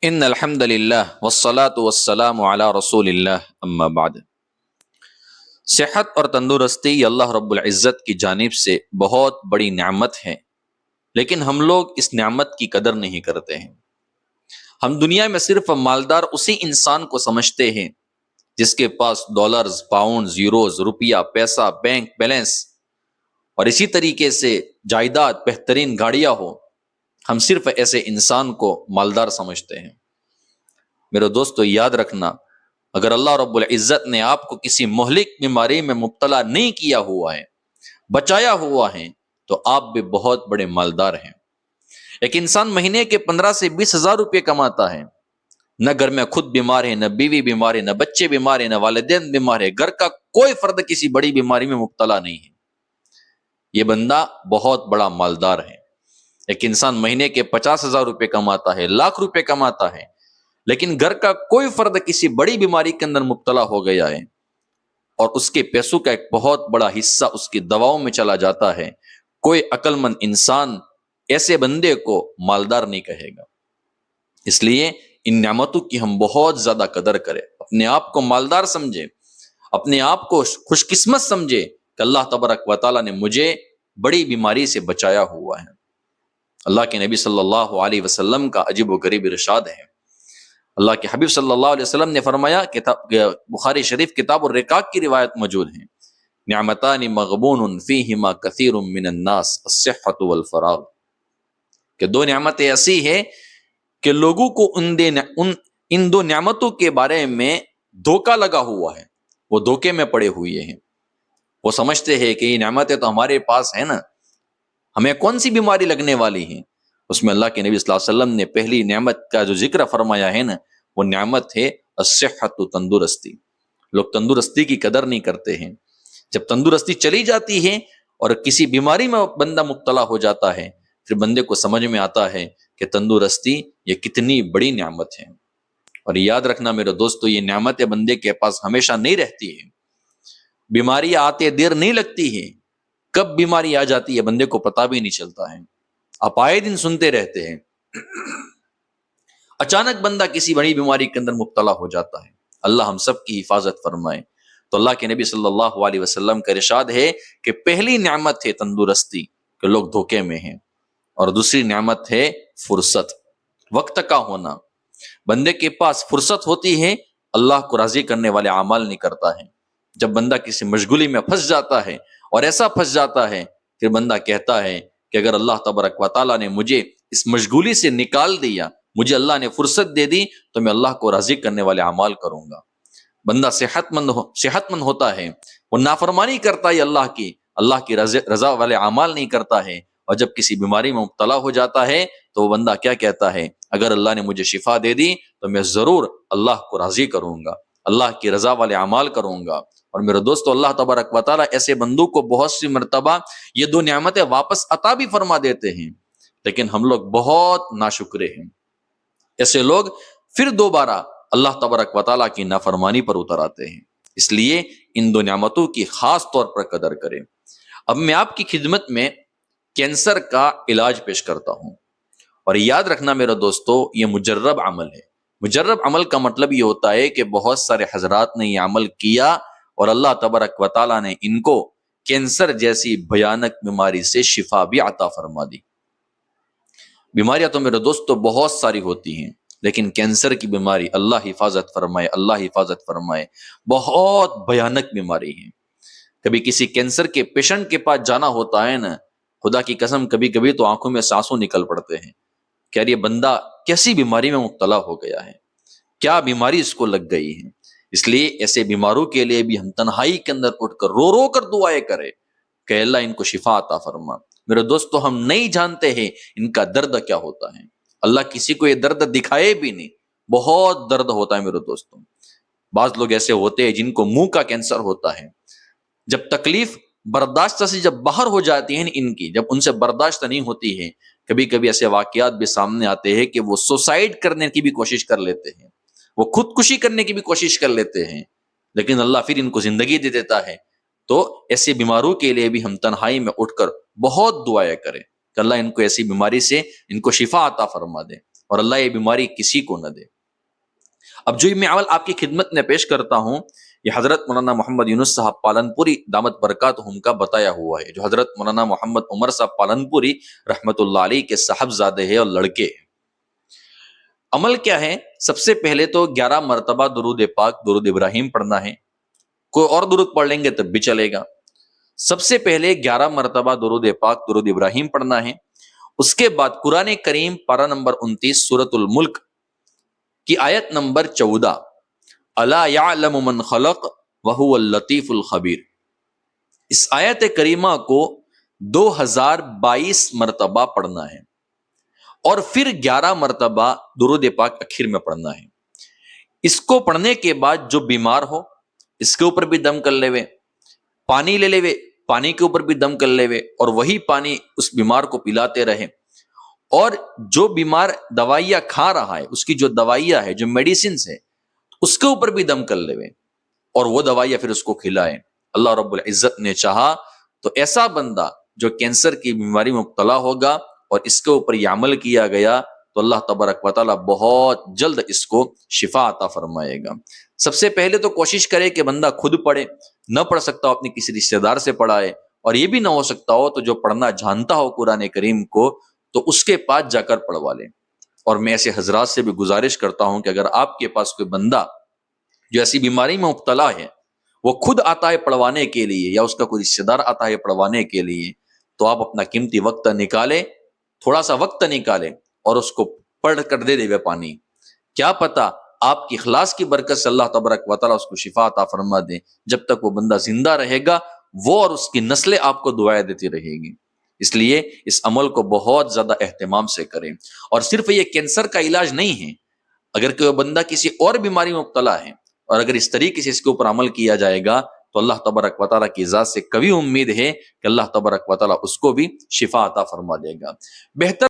ان الحمد للہ والصلاة والسلام علی رسول اللہ اما بعد۔ صحت اور تندرستی یہ اللہ رب العزت کی جانب سے بہت بڑی نعمت ہے، لیکن ہم لوگ اس نعمت کی قدر نہیں کرتے ہیں۔ ہم دنیا میں صرف مالدار اسی انسان کو سمجھتے ہیں جس کے پاس ڈالرز، پاؤنڈز، یوروز، روپیہ، پیسہ، بینک بیلنس اور اسی طریقے سے جائیداد، بہترین گاڑیاں ہو۔ ہم صرف ایسے انسان کو مالدار سمجھتے ہیں۔ میرے دوستو، یاد رکھنا، اگر اللہ رب العزت نے آپ کو کسی مہلک بیماری میں مبتلا نہیں کیا ہوا ہے، بچایا ہوا ہے، تو آپ بھی بہت بڑے مالدار ہیں۔ ایک انسان مہینے کے 15 سے 20 ہزار روپے کماتا ہے، نہ گھر میں خود بیمار ہے، نہ بیوی بیمار ہے، نہ بچے بیمار ہے، نہ والدین بیمار ہے، گھر کا کوئی فرد کسی بڑی بیماری میں مبتلا نہیں ہے، یہ بندہ بہت بڑا مالدار ہے۔ ایک انسان مہینے کے 50 ہزار روپے کماتا ہے، لاکھ روپے کماتا ہے، لیکن گھر کا کوئی فرد کسی بڑی بیماری کے اندر مبتلا ہو گیا ہے اور اس کے پیسوں کا ایک بہت بڑا حصہ اس کی دواؤں میں چلا جاتا ہے، کوئی عقل مند انسان ایسے بندے کو مالدار نہیں کہے گا۔ اس لیے ان نعمتوں کی ہم بہت زیادہ قدر کریں، اپنے آپ کو مالدار سمجھے، اپنے آپ کو خوش قسمت سمجھے کہ اللہ تبارک و تعالیٰ نے مجھے بڑی بیماری سے بچایا ہوا ہے۔ اللہ کے نبی صلی اللہ علیہ وسلم کا عجیب و غریب ارشاد ہے۔ اللہ کے حبیب صلی اللہ علیہ وسلم نے فرمایا، بخاری شریف کتاب الرقاق کی روایت موجود ہے، نعمتان مغبون فیہما کثیر من الناس الصحۃ والفراغ، کہ دو نعمتیں ایسی ہیں کہ لوگوں کو ان دو نعمتوں کے بارے میں دھوکہ لگا ہوا ہے، وہ دھوکے میں پڑے ہوئے ہیں۔ وہ سمجھتے ہیں کہ یہ نعمتیں تو ہمارے پاس ہیں نا، ہمیں کون سی بیماری لگنے والی ہیں۔ اس میں اللہ کے نبی صلی اللہ علیہ وسلم نے پہلی نعمت کا جو ذکر فرمایا ہے نا، وہ نعمت ہے الصحت، تندرستی۔ لوگ تندرستی کی قدر نہیں کرتے ہیں۔ جب تندرستی چلی جاتی ہے اور کسی بیماری میں بندہ مبتلا ہو جاتا ہے، پھر بندے کو سمجھ میں آتا ہے کہ تندرستی یہ کتنی بڑی نعمت ہے۔ اور یاد رکھنا میرے دوستو، یہ نعمتیں بندے کے پاس ہمیشہ نہیں رہتی ہے، بیماریاں آتے دیر نہیں لگتی ہے، کب بیماری آ جاتی ہے بندے کو پتہ بھی نہیں چلتا ہے۔ آپ آئے دن سنتے رہتے ہیں، اچانک بندہ کسی بڑی بیماری کے اندر مبتلا ہو جاتا ہے۔ اللہ ہم سب کی حفاظت فرمائے۔ تو اللہ کے نبی صلی اللہ علیہ وسلم کا ارشاد ہے کہ پہلی نعمت ہے تندرستی، کہ لوگ دھوکے میں ہیں، اور دوسری نعمت ہے فرصت، وقت کا ہونا۔ بندے کے پاس فرصت ہوتی ہے، اللہ کو راضی کرنے والے اعمال نہیں کرتا ہے۔ جب بندہ کسی مشغولی میں پھنس جاتا ہے، اور ایسا پھنس جاتا ہے، پھر بندہ کہتا ہے کہ اگر اللہ تبارک و تعالیٰ نے مجھے اس مشغولی سے نکال دیا، مجھے اللہ نے فرصت دے دی، تو میں اللہ کو راضی کرنے والے اعمال کروں گا۔ بندہ صحت مند ہوتا ہے، وہ نافرمانی کرتا ہے اللہ کی رضا والے اعمال نہیں کرتا ہے، اور جب کسی بیماری میں مبتلا ہو جاتا ہے تو وہ بندہ کیا کہتا ہے، اگر اللہ نے مجھے شفا دے دی تو میں ضرور اللہ کو راضی کروں گا، اللہ کی رضا والے اعمال کروں گا۔ اور میرے دوستو، اللہ تبارک و تعالیٰ ایسے بندوں کو بہت سی مرتبہ یہ دو نعمتیں واپس عطا بھی فرما دیتے ہیں، لیکن ہم لوگ بہت ناشکرے ہیں۔ ایسے لوگ پھر دوبارہ اللہ تبارک و تعالیٰ کی نافرمانی پر اتر آتے ہیں۔ اس لیے ان دو نعمتوں کی خاص طور پر قدر کریں۔ اب میں آپ کی خدمت میں کینسر کا علاج پیش کرتا ہوں، اور یاد رکھنا میرے دوستو، یہ مجرب عمل ہے۔ مجرب عمل کا مطلب یہ ہوتا ہے کہ بہت سارے حضرات نے یہ عمل کیا اور اللہ تبارک و تعالیٰ نے ان کو کینسر جیسی بھیانک بیماری سے شفا بھی عطا فرما دی۔ بیماریاں تو میرے دوستو بہت ساری ہوتی ہیں، لیکن کینسر کی بیماری، اللہ حفاظت فرمائے، اللہ حفاظت فرمائے، بہت بھیانک بیماری ہے۔ کبھی کسی کینسر کے پیشنٹ کے پاس جانا ہوتا ہے نا، خدا کی قسم کبھی کبھی تو آنکھوں میں آنسو نکل پڑتے ہیں کہ یار یہ بندہ کیسی بیماری میں مبتلا ہو گیا ہے، کیا بیماری اس کو لگ گئی ہے۔ اس لیے ایسے بیماروں کے لیے بھی ہم تنہائی کے اندر اٹھ کر رو رو کر دعائیں کریں کہ اللہ ان کو شفا عطا فرما۔ میرے دوستو، ہم نہیں جانتے ہیں ان کا درد کیا ہوتا ہے، اللہ کسی کو یہ درد دکھائے بھی نہیں، بہت درد ہوتا ہے میرے دوستو۔ بعض لوگ ایسے ہوتے ہیں جن کو منہ کا کینسر ہوتا ہے، جب تکلیف برداشت سے جب باہر ہو جاتی ہے ان کی، جب ان سے برداشت نہیں ہوتی ہے، کبھی کبھی ایسے واقعات بھی سامنے آتے ہیں کہ وہ سوسائڈ کرنے کی بھی کوشش کر لیتے ہیں، وہ خودکشی کرنے کی بھی کوشش کر لیتے ہیں، لیکن اللہ پھر ان کو زندگی دے دیتا ہے۔ تو ایسے بیماروں کے لیے بھی ہم تنہائی میں اٹھ کر بہت دعائیں کریں کہ اللہ ان کو ایسی بیماری سے ان کو شفا عطا فرما دے۔ اور اللہ یہ بیماری کسی کو نہ دے۔ اب جو میں عمل آپ کی خدمت میں پیش کرتا ہوں یہ حضرت مولانا محمد یونس صاحب پالنپوری دامت برکاتہم کا بتایا ہوا ہے، جو حضرت مولانا محمد عمر صاحب پالنپوری رحمت اللہ علیہ کے صاحبزادے ہیں اور لڑکے ہیں۔ عمل کیا ہے؟ سب سے پہلے تو 11 مرتبہ درود پاک درود ابراہیم پڑھنا ہے، کوئی اور درود پڑھ لیں گے تب بھی چلے گا۔ سب سے پہلے 11 مرتبہ درود پاک درود ابراہیم پڑھنا ہے، اس کے بعد قرآن کریم پارہ نمبر 29 سورۃ الملک کی آیت نمبر 14 الا یعلم من خلق وہو اللطیف الخبیر، اس آیت کریمہ کو 2022 مرتبہ پڑھنا ہے، اور پھر 11 مرتبہ درود پاک اخیر میں پڑھنا ہے۔ اس کو پڑھنے کے بعد جو بیمار ہو اس کے اوپر بھی دم کر لیوے، پانی لے لیوے، پانی کے اوپر بھی دم کر لیوے، اور وہی پانی اس بیمار کو پلاتے رہے، اور جو بیمار دوائیاں کھا رہا ہے اس کی جو دوائیاں ہے جو میڈیسنز ہے اس کے اوپر بھی دم کر لیوے، اور وہ دوائیاں پھر اس کو کھلائیں۔ اللہ رب العزت نے چاہا تو ایسا بندہ جو کینسر کی بیماری میں مبتلا ہوگا اور اس کے اوپر یہ عمل کیا گیا تو اللہ تبارک و تعالیٰ بہت جلد اس کو شفا عطا فرمائے گا۔ سب سے پہلے تو کوشش کرے کہ بندہ خود پڑھے، نہ پڑھ سکتا ہو اپنے کسی رشتہ دار سے پڑھائے، اور یہ بھی نہ ہو سکتا ہو تو جو پڑھنا جانتا ہو قرآن کریم کو تو اس کے پاس جا کر پڑھوا لے۔ اور میں ایسے حضرات سے بھی گزارش کرتا ہوں کہ اگر آپ کے پاس کوئی بندہ جو ایسی بیماری میں مبتلا ہے وہ خود آتا ہے پڑھوانے کے لیے یا اس کا کوئی رشتہ دار آتا ہے پڑھوانے کے لیے، تو آپ اپنا قیمتی وقت نکالے، تھوڑا سا وقت نکالے اور اس کو پڑھ کر دے دے پانی۔ کیا پتا آپ کی اخلاص کی برکت سے اللہ تبارک و تعالیٰ اس کو شفا عطا فرما دے۔ جب تک وہ بندہ زندہ رہے گا وہ اور اس کی نسلیں آپ کو دعائیں دیتی رہے گی۔ اس لیے اس عمل کو بہت زیادہ اہتمام سے کریں۔ اور صرف یہ کینسر کا علاج نہیں ہے، اگر کوئی بندہ کسی اور بیماری میں مبتلا ہے اور اگر اس طریقے سے اس کے اوپر عمل کیا جائے گا تو اللہ تبارک و تعالیٰ کی ذات سے کبھی امید ہے کہ اللہ تبارک و تعالیٰ اس کو بھی شفا عطا فرما دے گا۔ بہتر